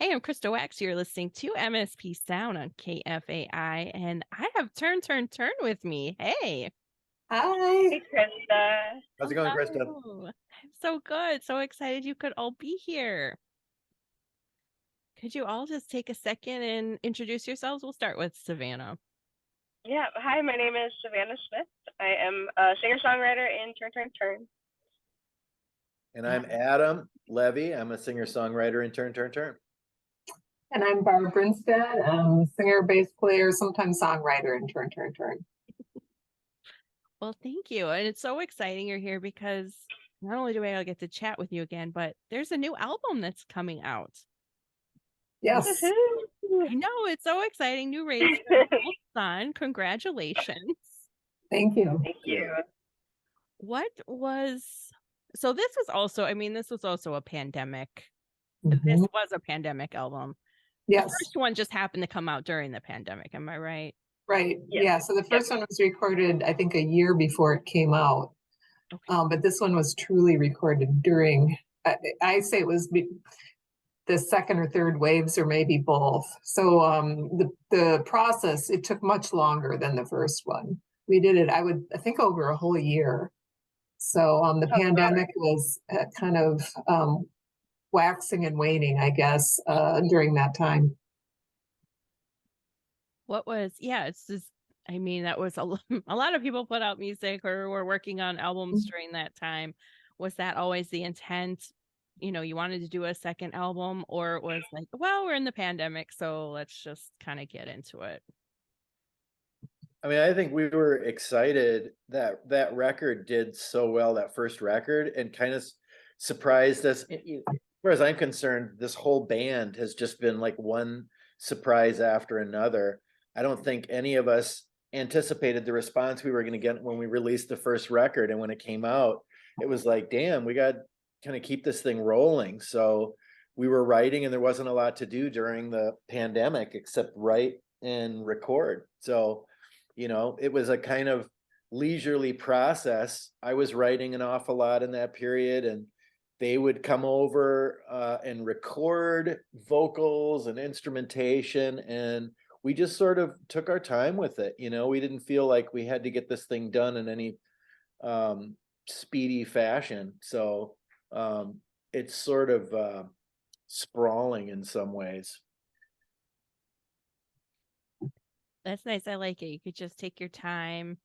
Hey, I'm Krista Wax. You're listening to MSP Sound on KFAI, and I have Turn with me. Hey. Hi. Hey, Krista. How's it going, Krista? Hello. I'm so good. So excited you could all be here. Could you all just take a second and introduce yourselves? We'll start with Savannah. Yeah, hi, my name is Savannah Smith. I am a singer-songwriter in Turn. And I'm Adam Levy. I'm a singer-songwriter in Turn. And I'm Barb Brinstead. I'm a singer, bass player, sometimes songwriter in Turn. Well, thank you. And it's so exciting you're here because not only do I get to chat with you again, but there's a new album that's coming out. Yes. I know, it's so exciting. New race for your son. Congratulations. Thank you. Thank you. So this was also, this was also a pandemic. This Mhm. was a pandemic album. Yes. The first one just happened to come out during the pandemic. Am I right? Right. Yes. Yeah. So the first one was recorded, I think, a year before it came out. Okay. But this one was truly recorded during, I say it was the second or third waves, or maybe both. So the process, it took much longer than the first one. We did it, I think, over a whole year. So the pandemic was kind of waxing and waning, I guess, during that time. It's just, that was a lot of people put out music or were working on albums during that time. Was that always the intent? You wanted to do a second album, or it was like, well, we're in the pandemic, so let's just kind of get into it. I think we were excited that that record did so well, that first record, and kind of surprised us. As far as I'm concerned, this whole band has just been like one surprise after another. I don't think any of us anticipated the response we were going to get when we released the first record. And when it came out, it was like, damn, we got to kind of keep this thing rolling. So we were writing, and there wasn't a lot to do during the pandemic except write and record. So it was a kind of leisurely process. I was writing an awful lot in that period, and they would come over and record vocals and instrumentation, and we just sort of took our time with it. We didn't feel like we had to get this thing done in any speedy fashion. So it's sort of sprawling in some ways. That's nice. I like it. You could just take your time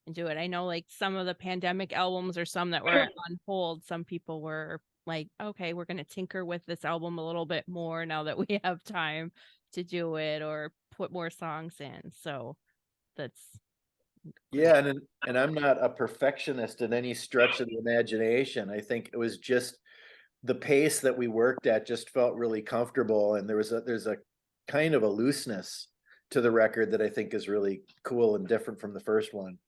and do it. I know, like, some of the pandemic albums or some that were on hold, some people were like, okay, we're going to tinker with this album a little bit more now that we have time to do it or put more songs in. So that's great. Yeah, and I'm not a perfectionist in any stretch of the imagination. I think it was just the pace that we worked at just felt really comfortable, and there's a kind of a looseness to the record that I think is really cool and different from the first one.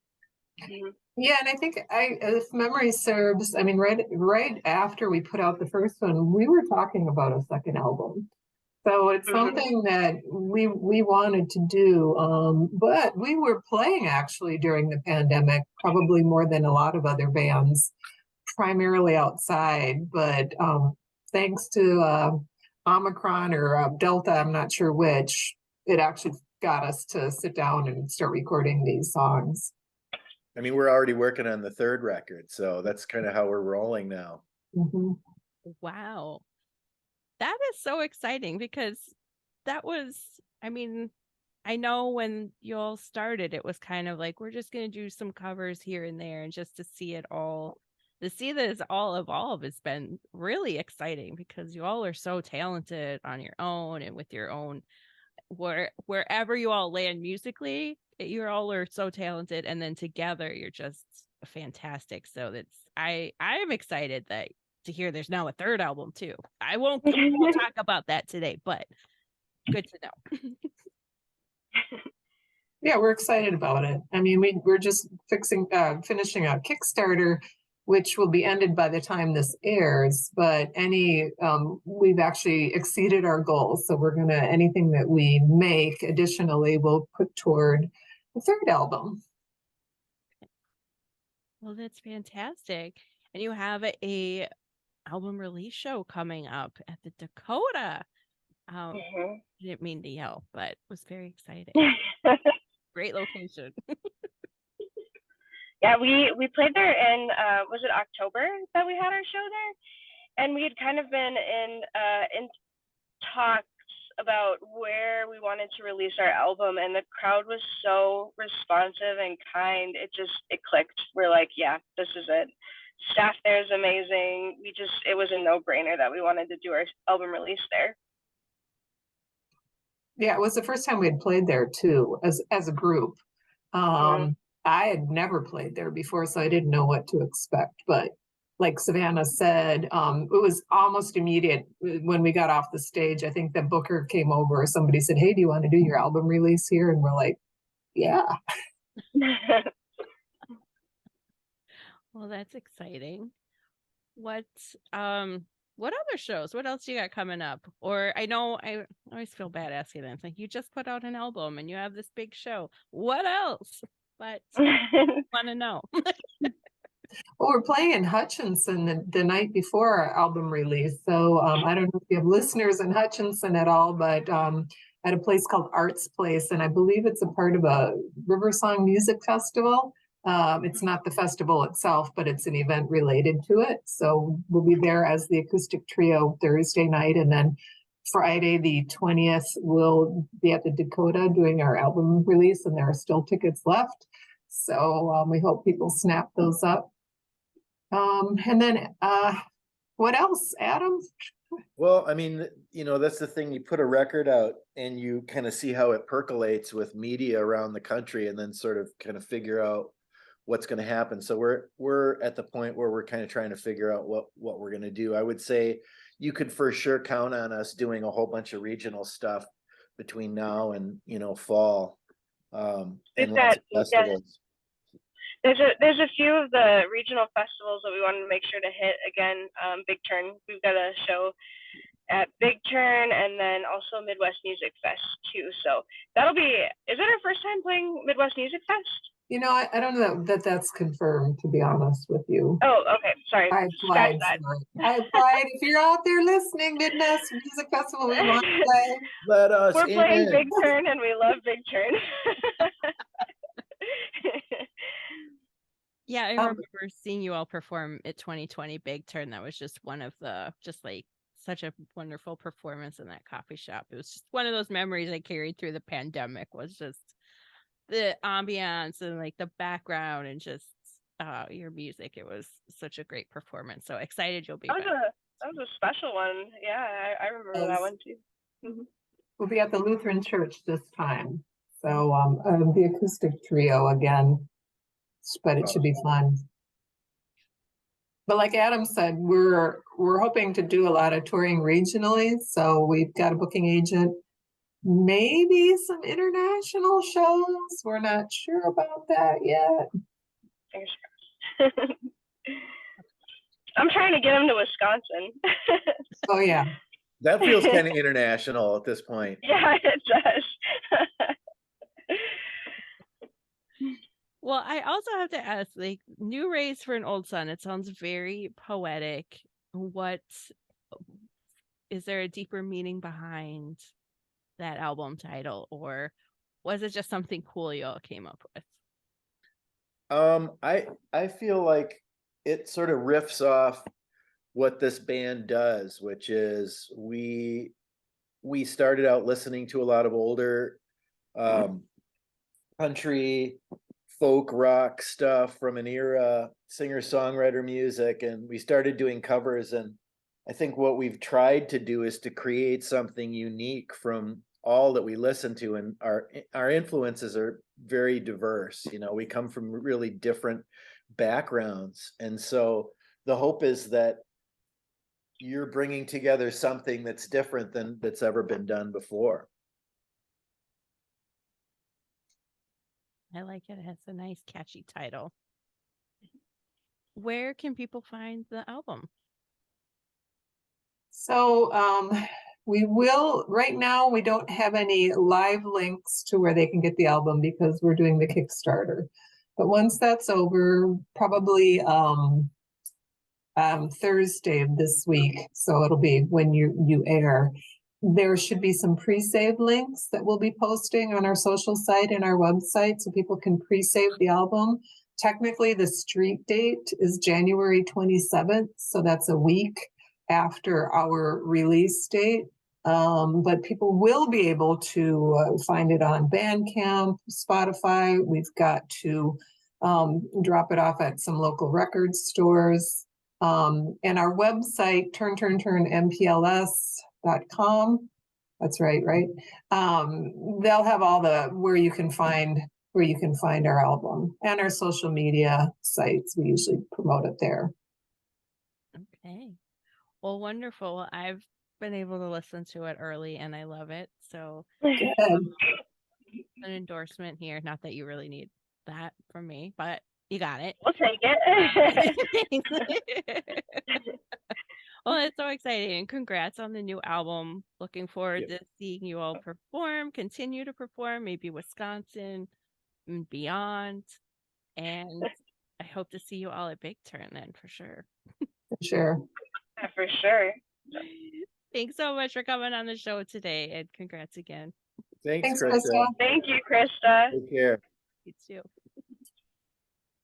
Yeah, and I think if memory serves, right after we put out the first one, we were talking about a second album. So it's something that we wanted to do, but we were playing actually during the pandemic, probably more than a lot of other bands, primarily outside. But thanks to Omicron or Delta, I'm not sure which, it actually got us to sit down and start recording these songs. We're already working on the third record, so that's kind of how we're rolling now. Mm-hmm. Wow. That is so exciting because that was, I know when you all started, it was kind of like, we're just going to do some covers here and there, and just to see this all evolve has been really exciting because you all are so talented on your own and with your own, wherever you all land musically, you all are so talented, and then together you're just fantastic. So I am excited to hear there's now a third album too. We won't talk about that today, but good to know. Yeah, we're excited about it. We're just finishing a Kickstarter, which will be ended by the time this airs. But we've actually exceeded our goals. So anything that we make additionally, we'll put toward the third album. Well, that's fantastic. And you have a album release show coming up at the Dakota. I didn't mean to yell, but it was very exciting. Great location. Yeah, we played there in was it October that we had our show there, and we had kind of been in talks about where we wanted to release our album, and the crowd was so responsive and kind. It clicked. We're like, yeah, this is it. Staff there is amazing. It was a no-brainer that we wanted to do our album release there. Yeah, it was the first time we had played there too, as a group. I had never played there before, so I didn't know what to expect. But like Savannah said, it was almost immediate when we got off the stage. I think the booker came over, or somebody said, "Hey, do you want to do your album release here?" And we're like, "Yeah." Well, that's exciting. What other shows? What else you got coming up? Or I know I always feel bad asking them. It's like, you just put out an album and you have this big show. What else? But I want to know. Well, we're playing in Hutchinson the night before our album release. So I don't know if you have listeners in Hutchinson at all, but at a place called Arts Place, and I believe it's a part of a River Song Music Festival. It's not the festival itself, but it's an event related to it. So we'll be there as the acoustic trio Thursday night, and then Friday the 20th, we'll be at the Dakota doing our album release, and there are still tickets left. So we hope people snap those up. And then what else, Adam? Well, I mean, that's the thing. You put a record out and you kind of see how it percolates with media around the country, and then sort of kind of figure out what's going to happen. So we're at the point where we're kind of trying to figure out what we're going to do. I would say you could for sure count on us doing a whole bunch of regional stuff between now and fall. And lots of festivals. There's a few of the regional festivals that we wanted to make sure to hit. Again, Big Turn. We've got a show at Big Turn, and then also Midwest Music Fest too. So that'll be. Is it our first time playing Midwest Music Fest? I don't know that's confirmed, to be honest with you. Oh, okay. Sorry. I applied. I applied. If you're out there listening, Midwest Music Festival, we want to play. Let us. We're playing Big Turn, and we love Big Turn. Yeah, I remember seeing you all perform at 2020 Big Turn. That was just one of such a wonderful performance in that coffee shop. It was just one of those memories I carried through the pandemic, was just the ambiance and like the background and just your music. It was such a great performance. So excited you'll be back. That was a special one. Yeah, I remember that one too. Mm-hmm. We'll be at the Lutheran Church this time. So the acoustic trio again. But it should be fun. But like Adam said, we're hoping to do a lot of touring regionally. So we've got a booking agent, maybe some international shows. We're not sure about that yet. I'm trying to get him to Wisconsin. Oh yeah. That feels kind of international at this point. Yeah, it does. Well, I also have to ask, like, New Rays for an Old Sun, it sounds very poetic. What is there a deeper meaning behind that album title, or was it just something cool you all came up with? I feel like it sort of riffs off what this band does, which is we started out listening to a lot of older country, folk rock stuff from an era, singer-songwriter music, and we started doing covers. And I think what we've tried to do is to create something unique from all that we listen to, and our influences are very diverse. We come from really different backgrounds, and so the hope is that you're bringing together something that's different than that's ever been done before. I like it. It has a nice, catchy title. Where can people find the album? So we will, right now, we don't have any live links to where they can get the album because we're doing the Kickstarter. But once that's over, probably Thursday of this week, so it'll be when you air, there should be some pre-save links that we'll be posting on our social site and our website so people can pre-save the album. Technically, the street date is January 27th, so that's a week after our release date. But people will be able to find it on Bandcamp, Spotify. We've got to drop it off at some local record stores. And our website, turnturnmpls.com. That's right? They'll have all where you can find our album, and our social media sites. We usually promote it there. Okay. Well, wonderful. I've been able to listen to it early and I love it. So Good. an endorsement here. Not that you really need that from me, but you got it. We'll take it. Well, it's so exciting. And congrats on the new album. Looking forward to seeing you all perform, continue to perform, maybe Wisconsin and beyond. And I hope to see you all at Big Turn then for sure. Sure. Yeah, for sure. Thanks so much for coming on the show today, and congrats again. Thanks, Krista. Krista. Thank you, Krista. Take care. You too.